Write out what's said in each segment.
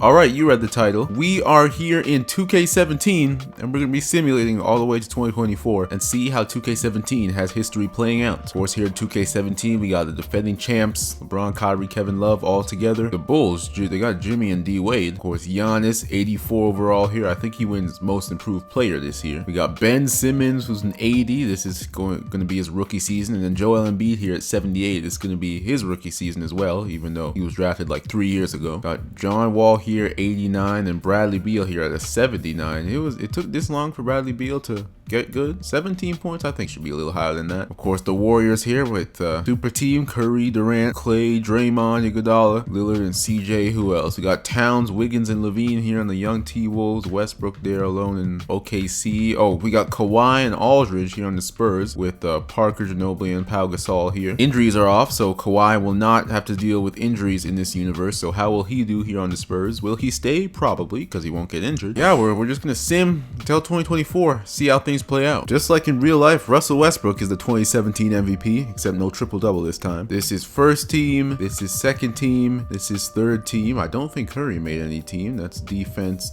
All right, you read the title. We are here in 2K17, and we're gonna be simulating all the way to 2024 and see how 2K17 has history playing out. Of course, here in 2K17, we got the defending champs, LeBron, Kyrie, Kevin Love, all together. The Bulls, they got Jimmy and D Wade. Of course, Giannis, 84 overall here. I think he wins Most Improved Player this year. We got Ben Simmons, who's an 80. This is going to be his rookie season, and then Joel Embiid here at 78. It's going to be his rookie season as well, even though he was drafted like 3 years ago. Got John Wall here, 89, and Bradley Beal here at a 79. It took this long for Bradley Beal to get good. 17 points, I think should be a little higher than that. Of course, the Warriors here with super team: Curry, Durant, Clay, Draymond, Iguodala, Lillard, and CJ. Who else? We got Towns, Wiggins, and Levine here on the young T-Wolves. Westbrook there alone in OKC. Oh, we got Kawhi and Aldridge here on the Spurs with Parker, Ginobili, and Pau Gasol here. Injuries are off, so Kawhi will not have to deal with injuries in this universe. So how will he do here on the Spurs? Will he stay? Probably, because he won't get injured. Yeah, we're just gonna sim until 2024, see how things play out. Just like in real life, Russell Westbrook is the 2017 MVP, except no triple-double this time. This is first team, this is second team, this is third team. I don't think Curry made any team. That's defense.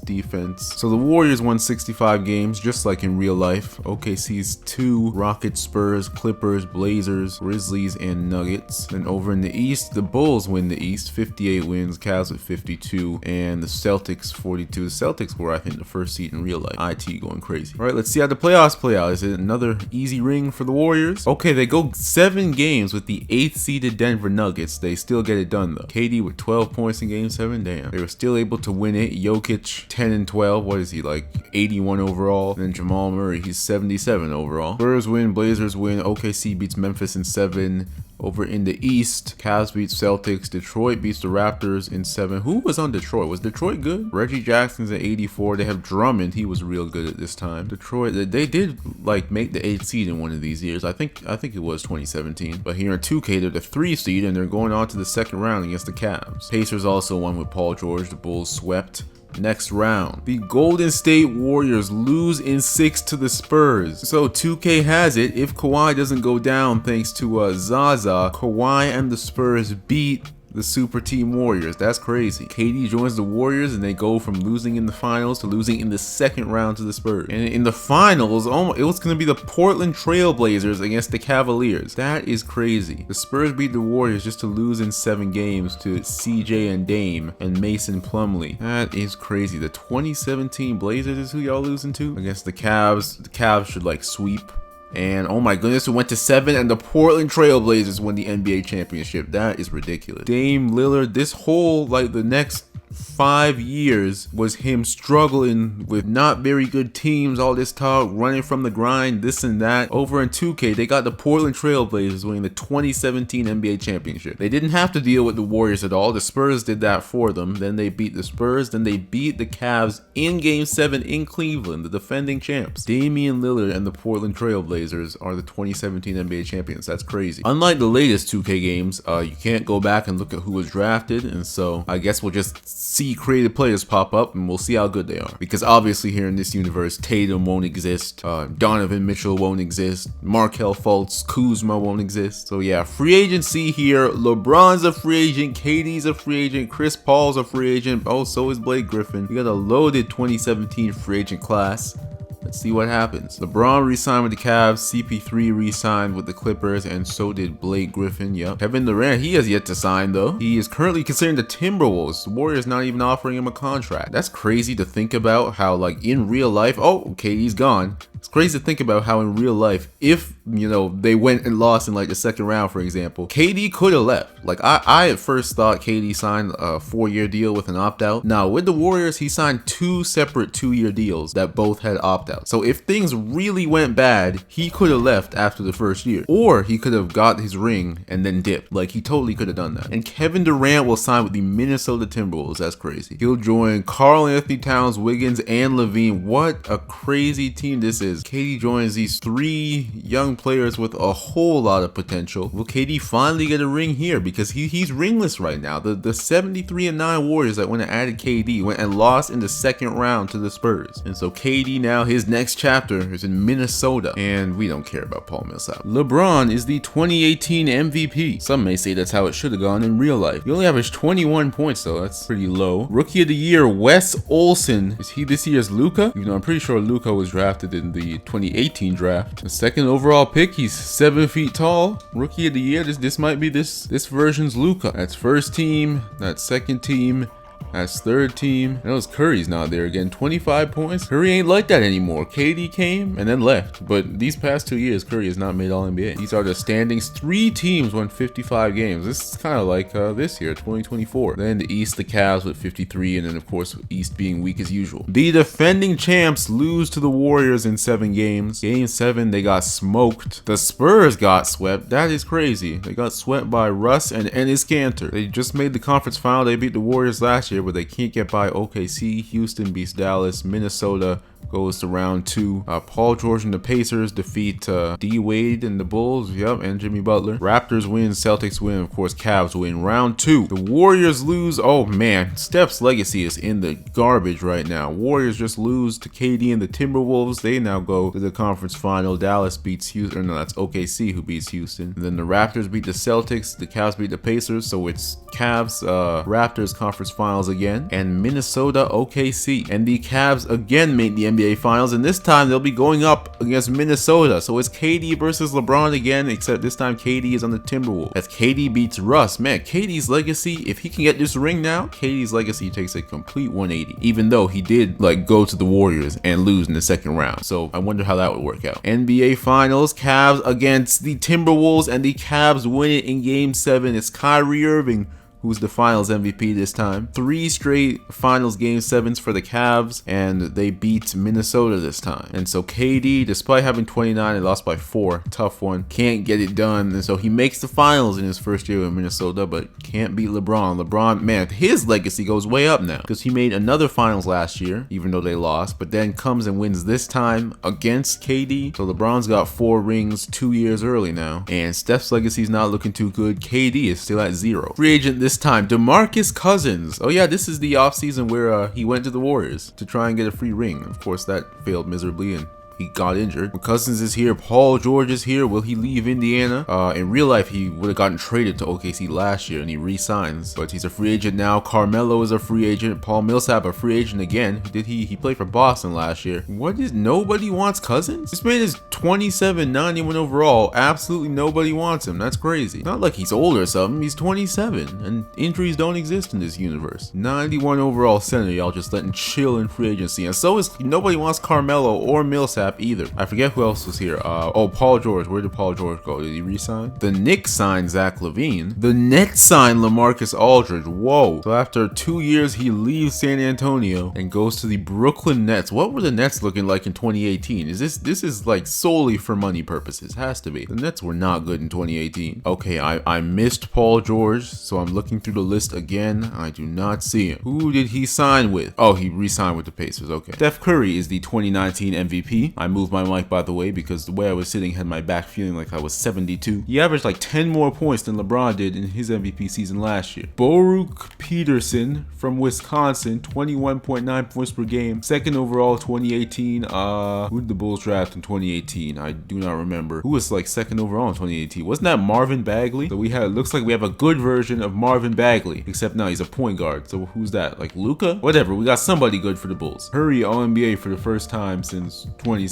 So the Warriors won 65 games, just like in real life. OKC's 2, Rockets, Spurs, Clippers, Blazers, Grizzlies, and Nuggets. Then over in the East, the Bulls win the East, 58 wins, Cavs with 52, and the Celtics 42. The Celtics were, I think, the first seed in real life. IT going crazy. All right, let's see how the playoffs play out. Is it another easy ring for the Warriors? Okay, they go 7 games with the 8th seeded Denver Nuggets. They still get it done though. KD with 12 points in game 7. Damn. They were still able to win it. Jokic 10 and 12. What is he, like 81 overall? And then Jamal Murray, he's 77 overall. Spurs win, Blazers win. OKC beats Memphis in 7. Over in the East, Cavs beats Celtics. Detroit beats the Raptors in 7. Who was on Detroit? Was Detroit good? Reggie Jackson's at 84. They have Drummond. He was real good at this time. Detroit, they did like make the 8th seed in one of these years. I think it was 2017. But here in 2K, they're the 3 seed and they're going on to the second round against the Cavs. Pacers also won with Paul George. The Bulls swept. Next round, the Golden State Warriors lose in 6 to the Spurs. So 2K has it, if Kawhi doesn't go down thanks to Zaza, Kawhi and the Spurs beat the super team Warriors. That's crazy. KD joins the Warriors and they go from losing in the finals to losing in the second round to the Spurs. And in the finals, it was going to be the Portland Trail Blazers against the Cavaliers. That is crazy. The Spurs beat the Warriors just to lose in 7 games to CJ and Dame and Mason Plumlee. That is crazy. The 2017 Blazers is who y'all losing to against the Cavs. The Cavs should like sweep. And oh my goodness, it went to 7 and the Portland Trail Blazers won the NBA championship. That is ridiculous. Dame Lillard, this whole like the next 5 years was him struggling with not very good teams, all this talk, running from the grind, this and that. Over in 2K, they got the Portland Trail Blazers winning the 2017 NBA championship. They didn't have to deal with the Warriors at all. The Spurs did that for them. Then they beat the Spurs, then they beat the Cavs in game 7 in Cleveland, the defending champs. Damian Lillard and the Portland Trail Blazers are the 2017 NBA champions. That's crazy. Unlike the latest 2K games, you can't go back and look at who was drafted, and so I guess we'll just see creative players pop up and we'll see how good they are, because obviously here in this universe, Tatum won't exist, Donovan Mitchell won't exist, Markelle Fultz, Kuzma won't exist. So yeah, free agency here. LeBron's a free agent, KD's a free agent, Chris Paul's a free agent, oh so is Blake Griffin. We got a loaded 2017 free agent class. Let's see what happens. LeBron re-signed with the Cavs, CP3 re-signed with the Clippers, and so did Blake Griffin. Yep. Kevin Durant, he has yet to sign though. He is currently considering the Timberwolves. The Warriors not even offering him a contract. That's crazy to think about how like in real life, oh, KD's gone. It's crazy to think about how in real life, if, you know, they went and lost in like the second round, for example, KD could have left. Like I at first thought KD signed a 4-year deal with an opt-out. Now with the Warriors, he signed 2 separate 2-year deals that both had opt-out. So if things really went bad, he could have left after the first year, or he could have got his ring and then dipped. Like he totally could have done that. And Kevin Durant will sign with the Minnesota Timberwolves. That's crazy. He'll join Karl Anthony Towns, Wiggins, and Levine. What a crazy team this is. is KD joins these 3 young players with a whole lot of potential. Will KD finally get a ring here? Because he's ringless right now. The 73-9 Warriors that went and added KD went and lost in the second round to the Spurs. And so KD now, his next chapter is in Minnesota. And we don't care about Paul Millsap. LeBron is the 2018 MVP. Some may say that's how it should have gone in real life. He only averaged 21 points though. That's pretty low. Rookie of the Year, Wes Olsen. Is he this year's Luka? Even though I'm pretty sure Luka was drafted in the 2018 draft. The second overall pick, he's 7 feet tall. Rookie of the Year, this might be this version's Luka. That's first team, that's second team, that's third team. That was Curry's not there again. 25 points. Curry ain't like that anymore. KD came and then left. But these past 2 years, Curry has not made All-NBA. These are the standings. 3 teams won 55 games. This is kind of like this year, 2024. Then the East, the Cavs with 53. And then, of course, East being weak as usual. The defending champs lose to the Warriors in 7 games. Game 7, they got smoked. The Spurs got swept. That is crazy. They got swept by Russ and Enes Kanter. They just made the conference final. They beat the Warriors last year, but they can't get by OKC. Houston beats Dallas. Minnesota goes to round 2. Paul George and the Pacers defeat D Wade and the Bulls. Yep, and Jimmy Butler. Raptors win. Celtics win. Of course, Cavs win. Round 2. The Warriors lose. Oh man, Steph's legacy is in the garbage right now. Warriors just lose to KD and the Timberwolves. They now go to the conference final. Dallas beats Houston. Or no, that's OKC who beats Houston. And then the Raptors beat the Celtics. The Cavs beat the Pacers. So it's Cavs, Raptors conference finals again. And Minnesota, OKC. And the Cavs again make the NBA Finals, and this time they'll be going up against Minnesota. So it's KD versus LeBron again, except this time KD is on the Timberwolves. As KD beats Russ. Man, KD's legacy, if he can get this ring now, KD's legacy takes a complete 180. Even though he did go to the Warriors and lose in the second round. So I wonder how that would work out. NBA Finals, Cavs against the Timberwolves, and the Cavs win it in Game 7. It's Kyrie Irving who's the finals MVP this time. 3 straight finals game 7s for the Cavs, and they beat Minnesota this time. And so KD, despite having 29, they lost by 4. Tough one. Can't get it done. And so he makes the finals in his first year in Minnesota, but can't beat LeBron. LeBron, man, his legacy goes way up now because he made another finals last year, even though they lost, but then comes and wins this time against KD. So LeBron's got 4 rings 2 years early now, and Steph's legacy's not looking too good. KD is still at 0. Free agent this time, DeMarcus Cousins. Oh yeah, this is the offseason where he went to the Warriors to try and get a free ring. Of course, that failed miserably and he got injured. But Cousins is here. Paul George is here. Will he leave Indiana? In real life, he would have gotten traded to OKC last year and he re-signs. But he's a free agent now. Carmelo is a free agent. Paul Millsap a free agent again. He played for Boston last year. What is, nobody wants Cousins? This man is 27, 91 overall. Absolutely nobody wants him. That's crazy. Not like he's old or something. He's 27 and injuries don't exist in this universe. 91 overall center. Y'all just letting chill in free agency. And so is nobody wants Carmelo or Millsap either. I forget who else was here. Paul George. Where did Paul George go? Did he resign? The Knicks signed Zach LaVine. The Nets signed LaMarcus Aldridge. Whoa. So after 2 years, he leaves San Antonio and goes to the Brooklyn Nets. What were the Nets looking like in 2018? This is like solely for money purposes. Has to be. The Nets were not good in 2018. Okay, I missed Paul George, so I'm looking through the list again. I do not see him. Who did he sign with? Oh, he re-signed with the Pacers. Okay. Steph Curry is the 2019 MVP. I moved my mic, by the way, because the way I was sitting had my back feeling like I was 72. He averaged like 10 more points than LeBron did in his MVP season last year. Boruch Peterson from Wisconsin, 21.9 points per game. Second overall, 2018. Who did the Bulls draft in 2018? I do not remember. Who was like second overall in 2018? Wasn't that Marvin Bagley? So it looks like we have a good version of Marvin Bagley, except now he's a point guard. So who's that? Like Luka? Whatever. We got somebody good for the Bulls. Curry All-NBA for the first time since 2016.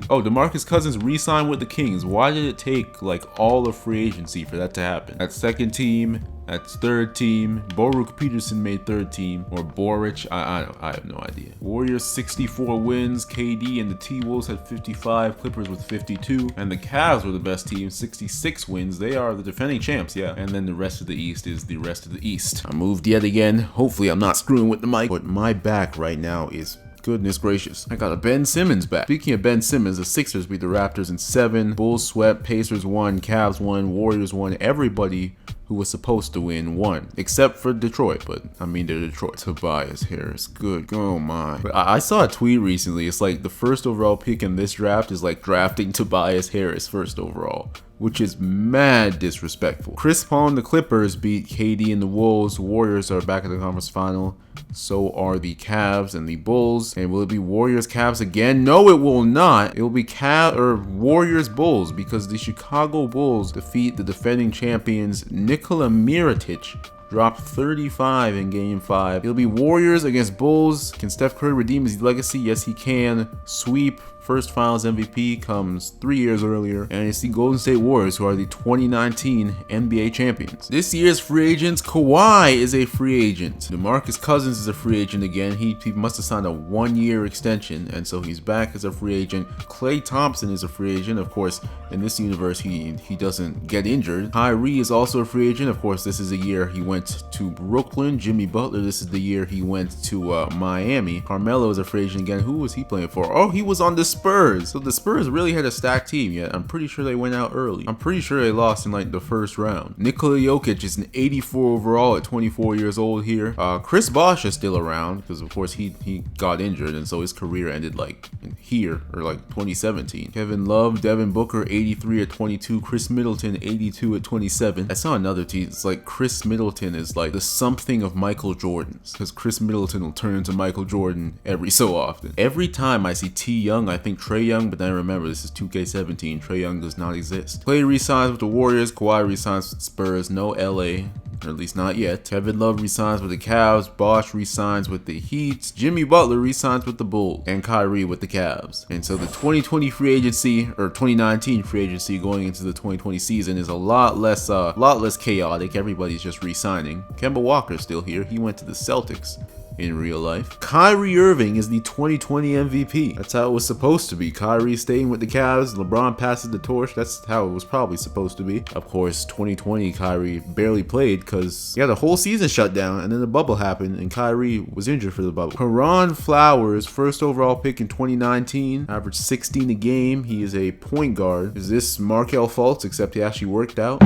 Oh, DeMarcus Cousins re-signed with the Kings. Why did it take like all of free agency for that to happen? That's second team. That's third team. Boruch Peterson made third team. Or Boric. I have no idea. Warriors 64 wins. KD and the T-Wolves had 55. Clippers with 52. And the Cavs were the best team. 66 wins. They are the defending champs, yeah. And then the rest of the East is the rest of the East. I moved yet again. Hopefully I'm not screwing with the mic. But my back right now is... goodness gracious. I got a Ben Simmons back. Speaking of Ben Simmons, the Sixers beat the Raptors in 7. Bulls swept. Pacers won. Cavs won. Warriors won. Everybody who was supposed to win won, except for Detroit, but I mean they're Detroit. Tobias Harris, good, oh my. I saw a tweet recently, it's like the first overall pick in this draft is like drafting Tobias Harris first overall, which is mad disrespectful. Chris Paul and the Clippers beat KD and the Wolves. Warriors are back in the conference final. So are the Cavs and the Bulls. And will it be Warriors Cavs again? No, it will not. It will be Warriors Bulls, because the Chicago Bulls defeat the defending champions. Nikola Mirotic dropped 35 in game 5. It'll be Warriors against Bulls. Can Steph Curry redeem his legacy? Yes, he can. Sweep. First finals MVP comes 3 years earlier, and it's the Golden State Warriors, who are the 2019 NBA champions. This year's free agents, Kawhi is a free agent. DeMarcus Cousins is a free agent again. He must have signed a 1-year extension, and so he's back as a free agent. Klay Thompson is a free agent. Of course, in this universe, he doesn't get injured. Kyrie is also a free agent. Of course, this is the year he went to Brooklyn. Jimmy Butler, this is the year he went to Miami. Carmelo is a free agent again. Who was he playing for? Oh, he was on the Spurs. So the Spurs really had a stacked team, yet I'm pretty sure they went out early. I'm pretty sure they lost in like the first round. Nikola Jokic is an 84 overall at 24 years old here. Chris Bosh is still around because of course he got injured, and so his career ended like here, or like 2017. Kevin Love, Devin Booker 83 at 22. Chris Middleton 82 at 27. I saw another team. It's like Chris Middleton is like the something of Michael Jordan's, because Chris Middleton will turn into Michael Jordan every so often. Every time I see T Young, I think Trae Young, but then remember, this is 2K17. Trae Young does not exist. Klay resigns with the Warriors. Kawhi resigns with Spurs. No LA, or at least not yet. Kevin Love resigns with the Cavs. Bosh resigns with the Heat. Jimmy Butler resigns with the Bulls, and Kyrie with the Cavs. And so the 2020 free agency, or 2019 free agency going into the 2020 season, is a lot less chaotic. Everybody's just resigning. Kemba Walker's still here. He went to the Celtics in real life. Kyrie Irving is the 2020 MVP. That's how it was supposed to be. Kyrie staying with the Cavs, LeBron passes the torch. That's how it was probably supposed to be. Of course, 2020 Kyrie barely played because the whole season shut down, and then the bubble happened and Kyrie was injured for the bubble. Karan Flowers, first overall pick in 2019, averaged 16 a game. He is a point guard. Is this Markelle Fultz, except he actually worked out?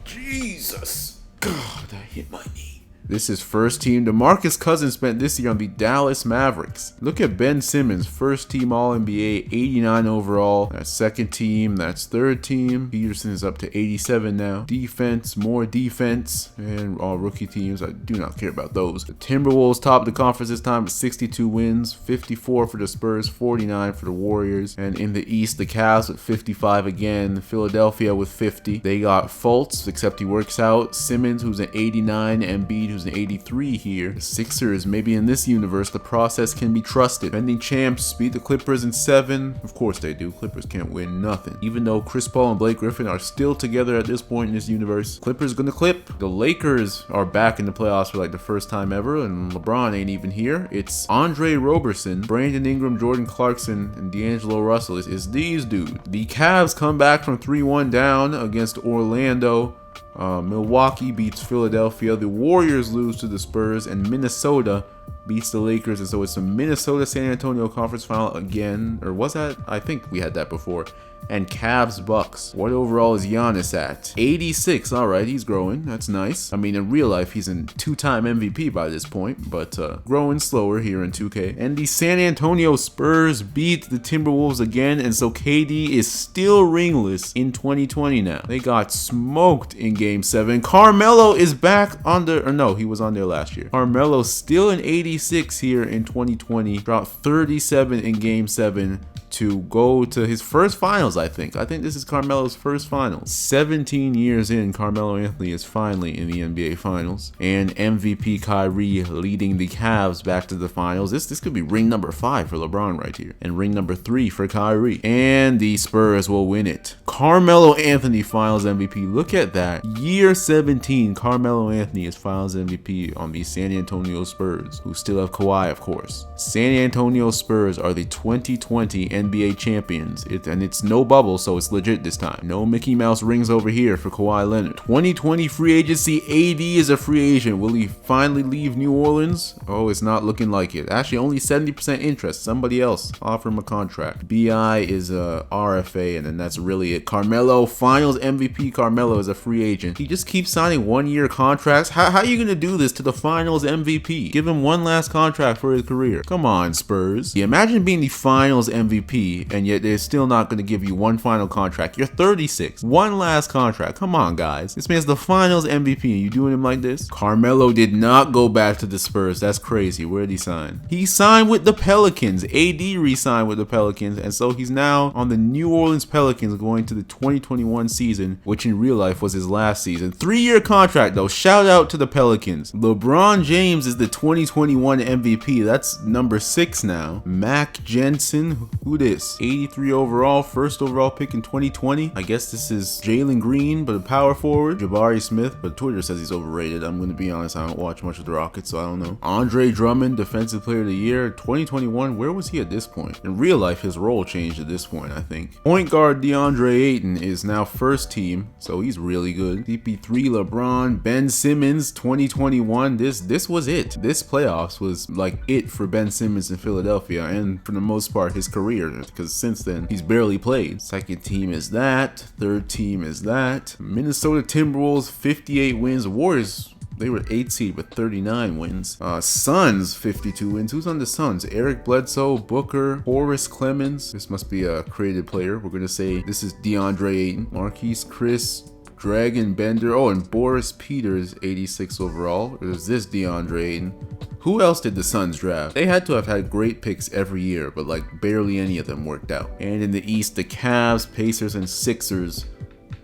Jesus. God, that hit my knee. This is first team. DeMarcus Cousins spent this year on the Dallas Mavericks. Look at Ben Simmons, first team All-NBA, 89 overall. That's second team. That's third team. Peterson is up to 87 now. Defense, more defense, and all rookie teams. I do not care about those. The Timberwolves topped the conference this time with 62 wins, 54 for the Spurs, 49 for the Warriors. And in the East, the Cavs with 55 again. Philadelphia with 50. They got Fultz, except he works out. Simmons, who's an 89. Embiid, who's an 83 here. The Sixers, maybe in this universe, the process can be trusted. Defending champs beat the Clippers in 7. Of course they do. Clippers can't win nothing. Even though Chris Paul and Blake Griffin are still together at this point in this universe, Clippers gonna clip. The Lakers are back in the playoffs for like the first time ever, and LeBron ain't even here. It's Andre Roberson, Brandon Ingram, Jordan Clarkson, and D'Angelo Russell. It's these dudes. The Cavs come back from 3-1 down against Orlando. Milwaukee beats Philadelphia. The Warriors lose to the Spurs, and Minnesota beats the Lakers. And so it's the Minnesota-San Antonio conference final again. Or was that? I think we had that before. And Cavs Bucks. What overall is Giannis at? 86. All right, he's growing. That's nice. I mean, in real life, he's a 2-time MVP by this point, but growing slower here in 2K. And the San Antonio Spurs beat the Timberwolves again, and so KD is still ringless in 2020 now. They got smoked in Game 7. Carmelo is back on the, or no, he was on there last year. Carmelo still an 86 here in 2020. Dropped 37 in Game 7. To go to his first finals, I think. I think this is Carmelo's first finals. 17 years in, Carmelo Anthony is finally in the NBA Finals. And MVP Kyrie leading the Cavs back to the finals. This could be ring number 5 for LeBron right here. And ring number 3 for Kyrie. And the Spurs will win it. Carmelo Anthony Finals MVP. Look at that. Year 17, Carmelo Anthony is Finals MVP on the San Antonio Spurs, who still have Kawhi, of course. San Antonio Spurs are the 2020 NBA champions. And it's no bubble, so it's legit this time. No Mickey Mouse rings over here for Kawhi Leonard. 2020 free agency, AD is a free agent. Will he finally leave New Orleans? Oh, it's not looking like it. Actually, only 70% interest. Somebody else offer him a contract. BI is a RFA, and then that's really it. Carmelo, finals MVP Carmelo is a free agent. He just keeps signing one-year contracts. How are you going to do this to the finals MVP? Give him one last contract for his career. Come on, Spurs. Yeah, imagine being the finals MVP, and yet they're still not going to give you one final contract. You're 36. One last contract. Come on, guys. This man's the finals MVP, and you doing him like this? Carmelo did not go back to the Spurs. That's crazy. Where did he sign? He signed with the Pelicans. AD re-signed with the Pelicans, and so he's now on the New Orleans Pelicans going to the 2021 season, which in real life was his last season. 3-year contract though. Shout out to the Pelicans. LeBron James is the 2021 MVP. That's number 6 now. Mac Jensen, who this? 83 overall, first overall pick in 2020. I guess this is Jalen Green, but a power forward. Jabari Smith, but Twitter says he's overrated. I'm gonna be honest, I don't watch much of the Rockets, so I don't know. Andre Drummond, defensive player of the year, 2021. Where was he at this point? In real life, his role changed at this point, I think. Point guard DeAndre Ayton is now first team, so he's really good. CP3, LeBron, Ben Simmons, 2021. This was it. This playoffs was like it for Ben Simmons in Philadelphia, and for the most part his career, because since then he's barely played. Second team is that. Third team is that. Minnesota Timberwolves, 58 wins. Warriors, they were 8th seed with 39 wins. Suns, 52 wins. Who's on the Suns? Eric Bledsoe, Booker, Horace Clemens. This must be a created player. We're going to say this is DeAndre Ayton. Marquise Chris, Dragon Bender. Oh, and Boris Peters, 86 overall. There's this DeAndre Ayton. Who else did the Suns draft? They had to have had great picks every year, but like barely any of them worked out. And in the East, the Cavs, Pacers, and Sixers,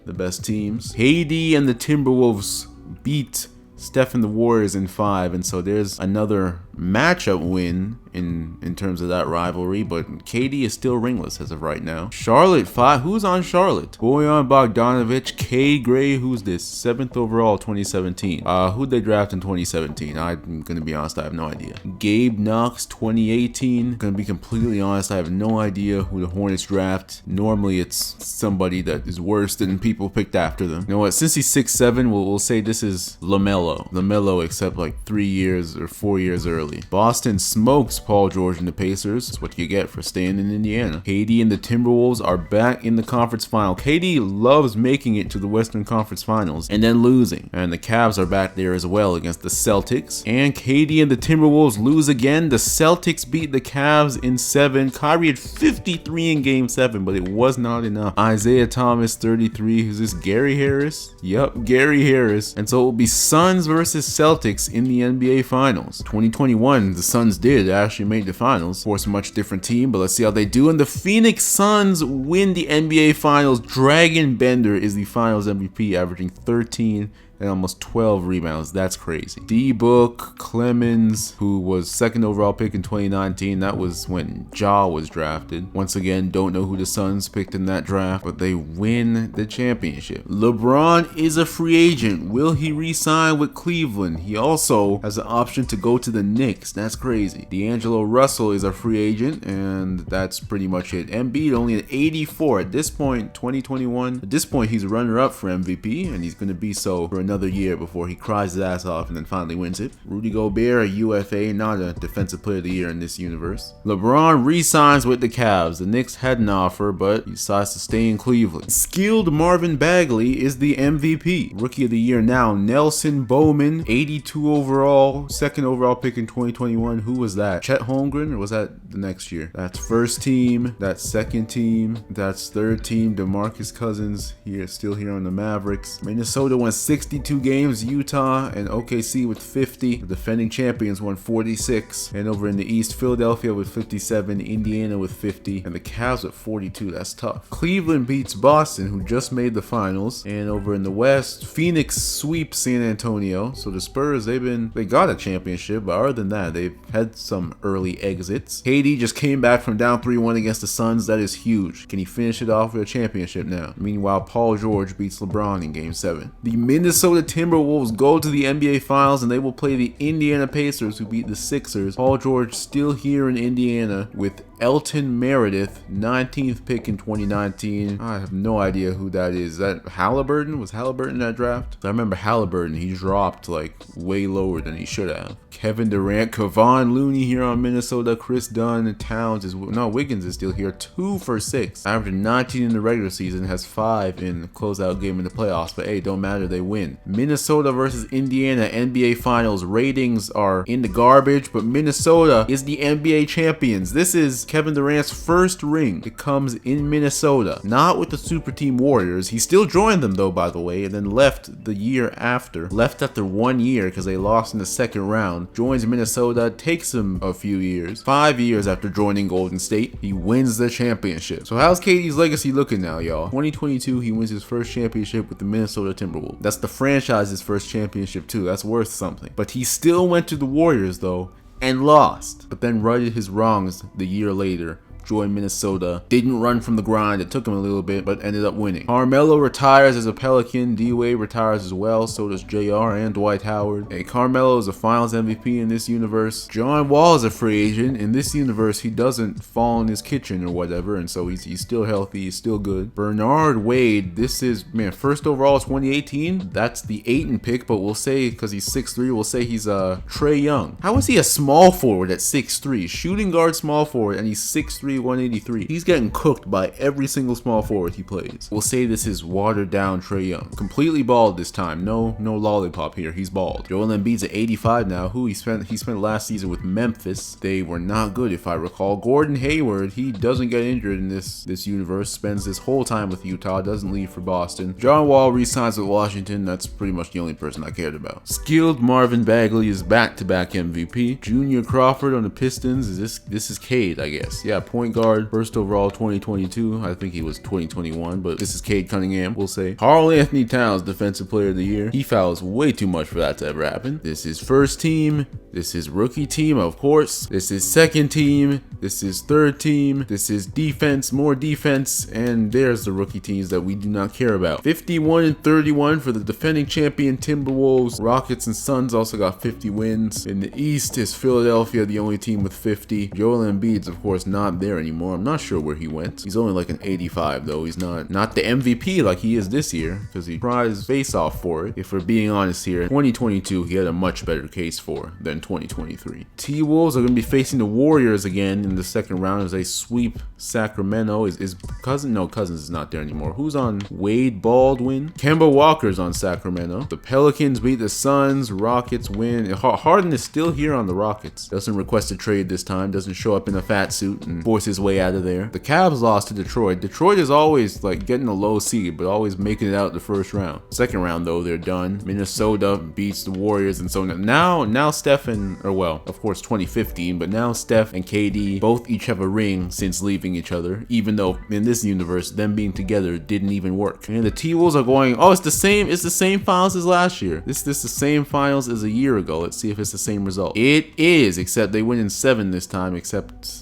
the best teams. KD and the Timberwolves beat Steph and the Warriors in 5, and so there's another matchup win in terms of that rivalry, but KD is still ringless as of right now. Charlotte 5. Who's on Charlotte? Bojan Bogdanovic, K. Gray. Who's this? 7th overall, 2017. Who'd they draft in 2017? I'm gonna be honest, I have no idea. Gabe Knox, 2018. Gonna be completely honest, I have no idea who the Hornets draft. Normally it's somebody that is worse than people picked after them. You know what? Since he's 6'7", we'll say this is LaMelo, except like 3 years or 4 years early. Boston smokes Paul George and the Pacers. That's what you get for staying in Indiana. KD and the Timberwolves are back in the conference final. KD loves making it to the Western Conference Finals and then losing. And the Cavs are back there as well against the Celtics. And KD and the Timberwolves lose again. The Celtics beat the Cavs in 7. Kyrie had 53 in game 7, but it was not enough. Isaiah Thomas, 33. Who's this? Gary Harris? Yup, Gary Harris. And so it will be Suns versus Celtics in the NBA Finals. 2021, the Suns did actually make the finals. Of course, a much different team, but let's see how they do. And the Phoenix Suns win the NBA Finals. Dragon Bender is the Finals MVP, averaging 13 and almost 12 rebounds. That's crazy. D-Book, Clemens, who was 2nd overall pick in 2019. That was when Ja was drafted. Once again, don't know who the Suns picked in that draft, but they win the championship. LeBron is a free agent. Will he re-sign with Cleveland? He also has an option to go to the Knicks. That's crazy. D'Angelo Russell is a free agent, and that's pretty much it. Embiid only at 84 at this point, 2021. At this point, he's runner-up for MVP, and he's going to be so for another year before he cries his ass off and then finally wins it. Rudy Gobert, a UFA, not a defensive player of the year in this universe. LeBron re-signs with the Cavs. The Knicks had an offer, but he decides to stay in Cleveland. Skilled Marvin Bagley is the MVP. Rookie of the year now, Nelson Bowman, 82 overall, 2nd overall pick in 2021. Who was that? Chet Holmgren, or was that the next year? That's first team, that's second team, that's third team. DeMarcus Cousins here, still here on the Mavericks. Minnesota won 62 games. Utah and OKC with 50. The defending champions won 46. And over in the East, Philadelphia with 57, Indiana with 50, and the Cavs with 42. That's tough. Cleveland beats Boston, who just made the finals. And over in the West, Phoenix sweeps San Antonio. So the Spurs, they got a championship, but other than that, they've had some early exits. KD just came back from down 3-1 against the Suns. That is huge. Can he finish it off with a championship now? Meanwhile, Paul George beats LeBron in game 7. The Minnesota Timberwolves go to the NBA Finals, and they will play the Indiana Pacers, who beat the Sixers. Paul George still here in Indiana with Elton Meredith, 19th pick in 2019. I have no idea who that is. Is that Halliburton? Was Halliburton that draft? I remember Halliburton. He dropped like way lower than he should have. Kevin Durant, Kevon Looney here on Minnesota. Chris Dunn, Towns is Wiggins is still here. 2 for 6. Averaging 19 in the regular season, has 5 in the closeout game in the playoffs. But hey, don't matter. They win. Minnesota versus Indiana NBA Finals. Ratings are in the garbage, but Minnesota is the NBA champions. This is Kevin Durant's first ring. It comes in Minnesota, not with the Super Team Warriors. He still joined them though, by the way, and then left the year after. Left after 1 year because they lost in the second round. Joins Minnesota, takes him a few years. 5 years after joining Golden State, he wins the championship. So how's KD's legacy looking now, y'all? 2022, he wins his first championship with the Minnesota Timberwolves. That's the franchise's first championship too. That's worth something. But he still went to the Warriors though and lost, but then righted his wrongs the year later. Joined Minnesota, didn't run from the grind. It took him a little bit, but ended up winning. Carmelo retires as a Pelican. D-Wade retires as well. So does JR and Dwight Howard. Hey, Carmelo is a Finals MVP in this universe. John Wall is a free agent. In this universe, he doesn't fall in his kitchen or whatever, and so he's still healthy. He's still good. Bernard Wade, this is, man, first overall 2018. That's the Ayton pick, but we'll say, because he's 6'3", we'll say he's Trae Young. How is he a small forward at 6'3"? Shooting guard small forward, and he's 6'3", 183. He's getting cooked by every single small forward he plays. We'll say this is watered down Trae Young. Completely bald this time. No lollipop here. He's bald. Joel Embiid's at 85 now. He spent last season with Memphis. They were not good, if I recall. Gordon Hayward, he doesn't get injured in this universe. Spends this whole time with Utah. Doesn't leave for Boston. John Wall re-signs with Washington. That's pretty much the only person I cared about. Skilled Marvin Bagley is back-to-back MVP. Junior Crawford on the Pistons. This is Cade, I guess. Yeah, point guard, first overall 2022. I think he was 2021, but this is Cade Cunningham, we'll say. Karl Anthony Towns, defensive player of the year. He fouls way too much for that to ever happen. This is first team. This is rookie team, of course. This is second team. This is third team. This is defense, more defense, and there's the rookie teams that we do not care about. 51 and 31 for the defending champion Timberwolves. Rockets and Suns also got 50 wins. In the East is Philadelphia, the only team with 50. Joel Embiid's, of course, not there anymore. I'm not sure where he went. He's only like an 85 though. He's not the MVP like he is this year because he tried his face off for it. If we're being honest here, 2022 he had a much better case for than 2023. T-Wolves are going to be facing the Warriors again in the second round as they sweep Sacramento. Is Cousins is not there anymore. Who's on? Wade Baldwin. Kemba Walker's on Sacramento. The Pelicans beat the Suns. Rockets win. Harden is still here on the Rockets. Doesn't request a trade this time. Doesn't show up in a fat suit and force his way out of there. The Cavs lost to Detroit. Detroit is always like getting a low seed, but always making it out the first round. Second round though, they're done. Minnesota beats the Warriors, and so now Steph and, or well, of course 2015, but now Steph and KD both each have a ring since leaving each other, even though in this universe them being together didn't even work. And the T-Wolves are going, oh, it's the same finals as last year. This the same finals as a year ago. Let's see if it's the same result. It is, except they win in 7 this time,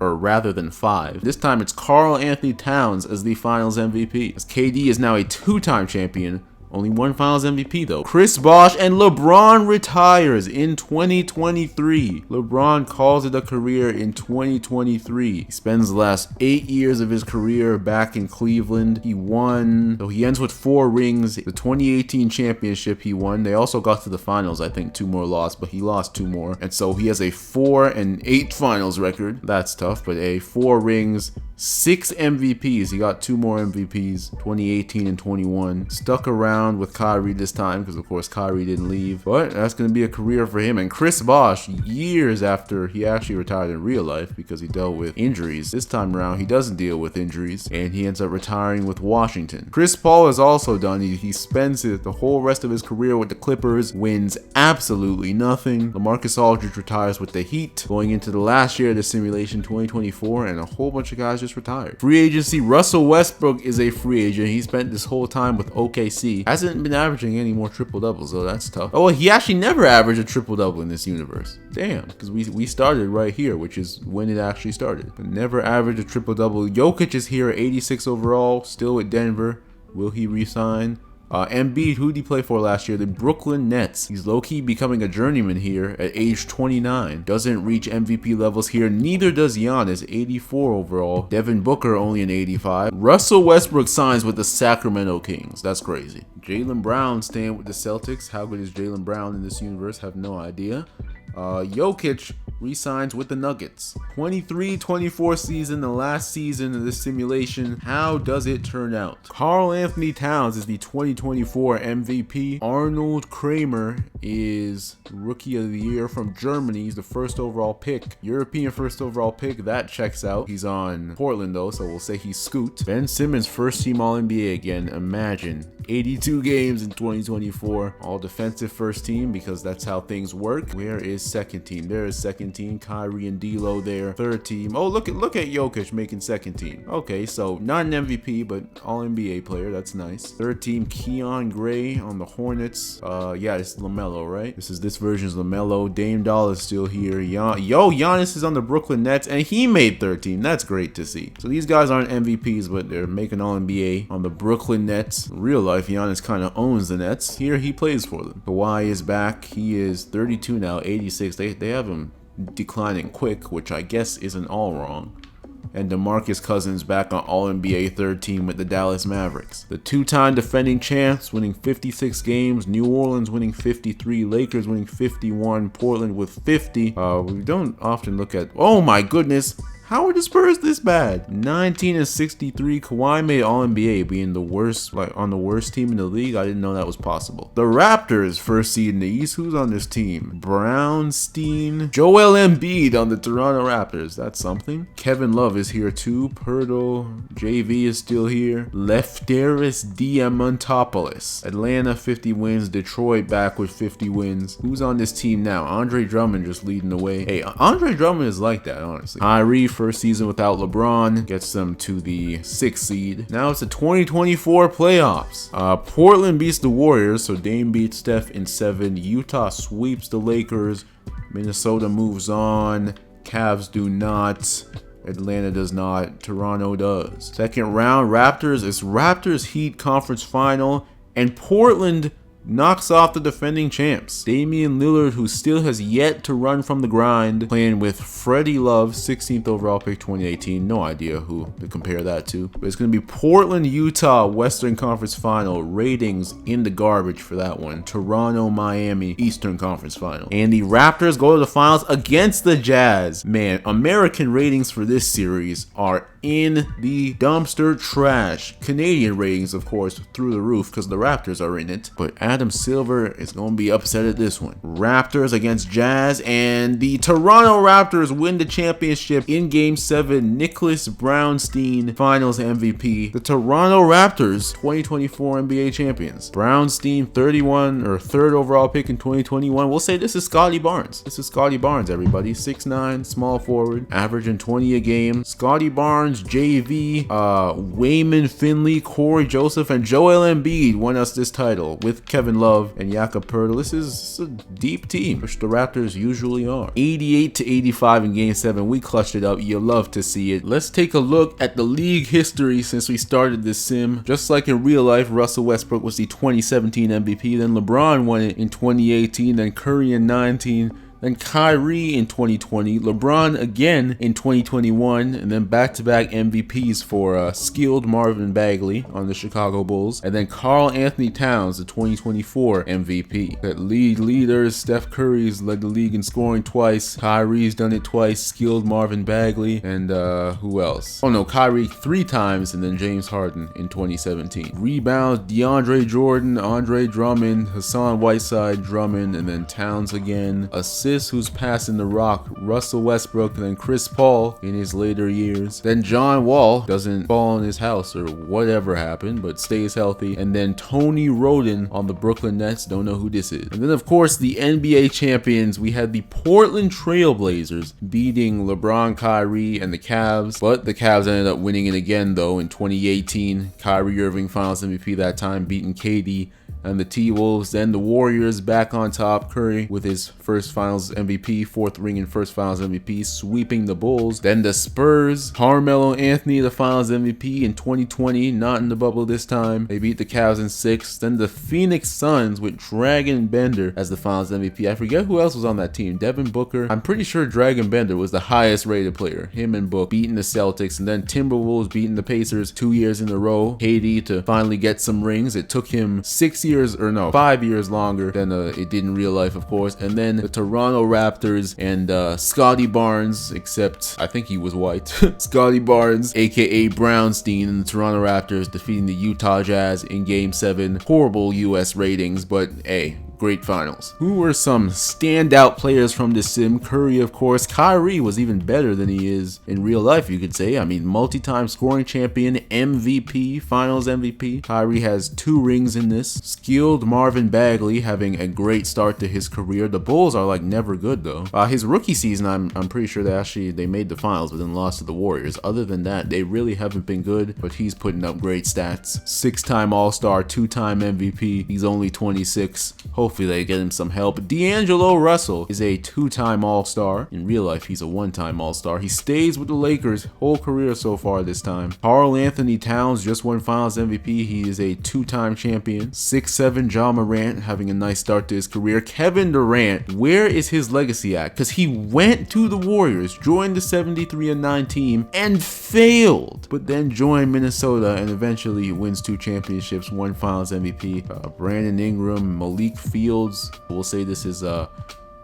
rather than 5. This time it's Karl Anthony Towns as the finals MVP, as KD is now a 2-time champion. Only 1 finals MVP though. Chris Bosh and LeBron retires in 2023. LeBron calls it a career in 2023. He spends the last 8 years of his career back in Cleveland. He won, so he ends with 4 rings. The 2018 championship he won. They also got to the finals, I think 2 more lost, but he lost 2 more. And so he has a 4-8 finals record. That's tough, but 4 rings, 6 MVPs. He got 2 more MVPs, 2018 and 21. Stuck around with Kyrie this time because of course Kyrie didn't leave, but that's going to be a career for him. And Chris Bosh, years after he actually retired in real life because he dealt with injuries, this time around he doesn't deal with injuries and he ends up retiring with Washington. Chris Paul is also done. He spends the whole rest of his career with the Clippers, wins absolutely nothing. LaMarcus Aldridge retires with the Heat, going into the last year of the simulation, 2024, and a whole bunch of guys just retired. Free agency, Russell Westbrook is a free agent. He spent this whole time with OKC. Hasn't been averaging any more triple doubles, so that's tough. Oh, he actually never averaged a triple double in this universe. Damn, because we started right here, which is when it actually started. But never averaged a triple double. Jokic is here at 86 overall, still with Denver. Will he resign? Embiid, who did he play for last year? The Brooklyn Nets. He's low-key becoming a journeyman here at age 29. Doesn't reach MVP levels here. Neither does Giannis, 84 overall. Devin Booker only an 85. Russell Westbrook signs with the Sacramento Kings. That's crazy. Jaylen Brown staying with the Celtics. How good is Jaylen Brown in this universe? Have no idea. Jokic re-signs with the Nuggets. 23-24 season, the last season of this simulation. How does it turn out? Karl Anthony Towns is the 2024 MVP. Arnold Kramer is Rookie of the Year from Germany. He's the first overall pick. European first overall pick. That checks out. He's on Portland though, so we'll say he's Scoot. Ben Simmons, first team All-NBA again. Imagine. 82 games in 2024. All defensive first team because that's how things work. Where is second team? There is second team. Kyrie and D'Lo there. Third team. Oh, look at Jokic making second team. Okay, so not an MVP, but All-NBA player. That's nice. Third team, Keon Gray on the Hornets. Yeah, it's LaMelo, right? This version's LaMelo. Dame Doll is still here. Giannis is on the Brooklyn Nets, and he made third team. That's great to see. So these guys aren't MVPs, but they're making All-NBA on the Brooklyn Nets. Real life, Giannis kind of owns the Nets. Here he plays for them. Kawhi is back. He is 32 now, 86. They have him declining quick, which I guess isn't all wrong. And DeMarcus Cousins back on All-NBA third team with the Dallas Mavericks. The two-time defending champs winning 56 games. New Orleans winning 53. Lakers winning 51. Portland with 50. We don't often look at... Oh my goodness! How are the Spurs this bad? 19-63. Kawhi made All-NBA, being the worst, on the worst team in the league. I didn't know that was possible. The Raptors, first seed in the East. Who's on this team? Brownstein. Joel Embiid on the Toronto Raptors. That's something. Kevin Love is here too. Pirtle. JV is still here. Lefteris Diamantopoulos. Atlanta 50 wins. Detroit back with 50 wins. Who's on this team now? Andre Drummond just leading the way. Hey, Andre Drummond is like that, honestly. Kyrie, first season without LeBron, gets them to the 6th seed. Now it's the 2024 playoffs. Portland beats the Warriors, so Dame beats Steph in 7. Utah sweeps the Lakers. Minnesota moves on. Cavs do not. Atlanta does not. Toronto does. Second round, Raptors. It's Raptors Heat conference final, and Portland knocks off the defending champs. Damian Lillard, who still has yet to run from the grind, playing with Freddie Love, 16th overall pick 2018. No idea who to compare that to. But it's going to be Portland, Utah, Western Conference Final. Ratings in the garbage for that one. Toronto, Miami, Eastern Conference Final. And the Raptors go to the finals against the Jazz. Man, American ratings for this series are in the dumpster trash. Canadian ratings, of course, through the roof because the Raptors are in it. But Adam Silver is going to be upset at this one. Raptors against Jazz, and the Toronto Raptors win the championship in Game 7. Nicholas Brownstein, Finals MVP. The Toronto Raptors, 2024 NBA champions. Brownstein, 31 or 3rd overall pick in 2021. We'll say this is Scotty Barnes. This is Scotty Barnes, everybody. 6'9", small forward, averaging 20 a game. Scotty Barnes, JV, Wayman Finley, Corey Joseph, and Joel Embiid won us this title with Kevin Love and Jakob Poeltl. This is a deep team, which the Raptors usually are. 88-85 in Game 7. We clutched it up. You love to see it. Let's take a look at the league history since we started this sim. Just like in real life, Russell Westbrook was the 2017 MVP. Then LeBron won it in 2018. Then Curry in 19. Then Kyrie in 2020, LeBron again in 2021, and then back-to-back MVPs for skilled Marvin Bagley on the Chicago Bulls, and then Karl Anthony Towns, the 2024 MVP. That league leaders, Steph Curry's led the league in scoring twice, Kyrie's done it twice, skilled Marvin Bagley, and who else? Oh no, Kyrie 3 times, and then James Harden in 2017. Rebounds, DeAndre Jordan, Andre Drummond, Hassan Whiteside, Drummond, and then Towns again. Assists, who's passing the rock, Russell Westbrook, and then Chris Paul in his later years. Then John Wall doesn't fall in his house or whatever happened, but stays healthy. And then Tony Roden on the Brooklyn Nets. Don't know who this is. And then of course the NBA champions, we had the Portland Trailblazers beating LeBron, Kyrie, and the Cavs. But the Cavs ended up winning it again though in 2018. Kyrie Irving Finals MVP that time, beating KD and the T-Wolves. Then the Warriors back on top. Curry with his first Finals MVP, 4th ring and first Finals MVP, sweeping the Bulls. Then the Spurs, Carmelo Anthony, the Finals MVP in 2020, not in the bubble this time. They beat the Cavs in 6. Then the Phoenix Suns with Dragon Bender as the Finals MVP. I forget who else was on that team. Devin Booker. I'm pretty sure Dragon Bender was the highest rated player. Him and Book beating the Celtics, and then Timberwolves beating the Pacers 2 years in a row. KD to finally get some rings. It took him 5 years longer than it did in real life, of course. And then the Toronto Raptors and Scotty Barnes, except I think he was white. Scotty Barnes, aka Brownstein, and the Toronto Raptors defeating the Utah Jazz in Game 7. Horrible US ratings, but hey, great finals. Who were some standout players from this sim? Curry, of course. Kyrie was even better than he is in real life, you could say. I mean, multi-time scoring champion, MVP, finals MVP. Kyrie has 2 rings in this. Skilled Marvin Bagley having a great start to his career. The Bulls are like never good though. His rookie season, I'm pretty sure they made the finals but then lost to the Warriors. Other than that, they really haven't been good, but he's putting up great stats. 6-time All-Star, 2-time MVP. He's only 26. Hopefully they get him some help. D'Angelo Russell is a 2-time All-Star. In real life, he's a 1-time All-Star. He stays with the Lakers whole career so far this time. Karl Anthony Towns just won Finals MVP. He is a 2-time champion. 6'7" Ja Morant having a nice start to his career. Kevin Durant, where is his legacy at? Because he went to the Warriors, joined the 73-9 team, and failed. But then joined Minnesota and eventually wins 2 championships, 1 Finals MVP. Brandon Ingram, Malik Fields. We'll say this is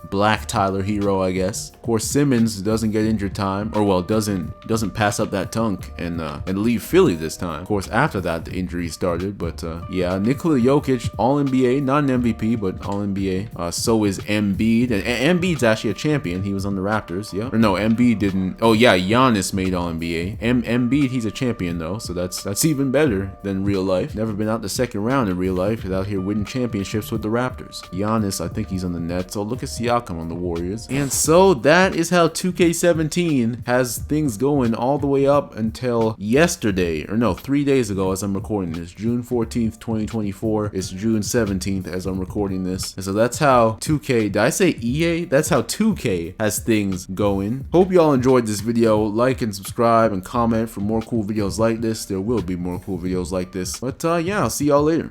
Black Tyler Hero, I guess. Of course, Simmons doesn't get injured time, or well, doesn't pass up that tunk and leave Philly this time. Of course, after that the injury started, but yeah, Nikola Jokic, All NBA, not an MVP, but All NBA. So is Embiid, and Embiid's actually a champion. He was on the Raptors, yeah. Or no, Embiid didn't. Oh yeah, Giannis made All NBA. Embiid, he's a champion though, so that's even better than real life. Never been out the second round in real life. He's out here winning championships with the Raptors. Giannis, I think he's on the Nets. So look at Siakam on the Warriors. And so that is how 2K17 has things going all the way up until yesterday, or no, 3 days ago as I'm recording this. June 14th, 2024. It's June 17th as I'm recording this. And so that's how 2K, did I say EA? That's how 2K has things going. Hope y'all enjoyed this video. Like and subscribe and comment for more cool videos like this. There will be more cool videos like this. But yeah, I'll see y'all later.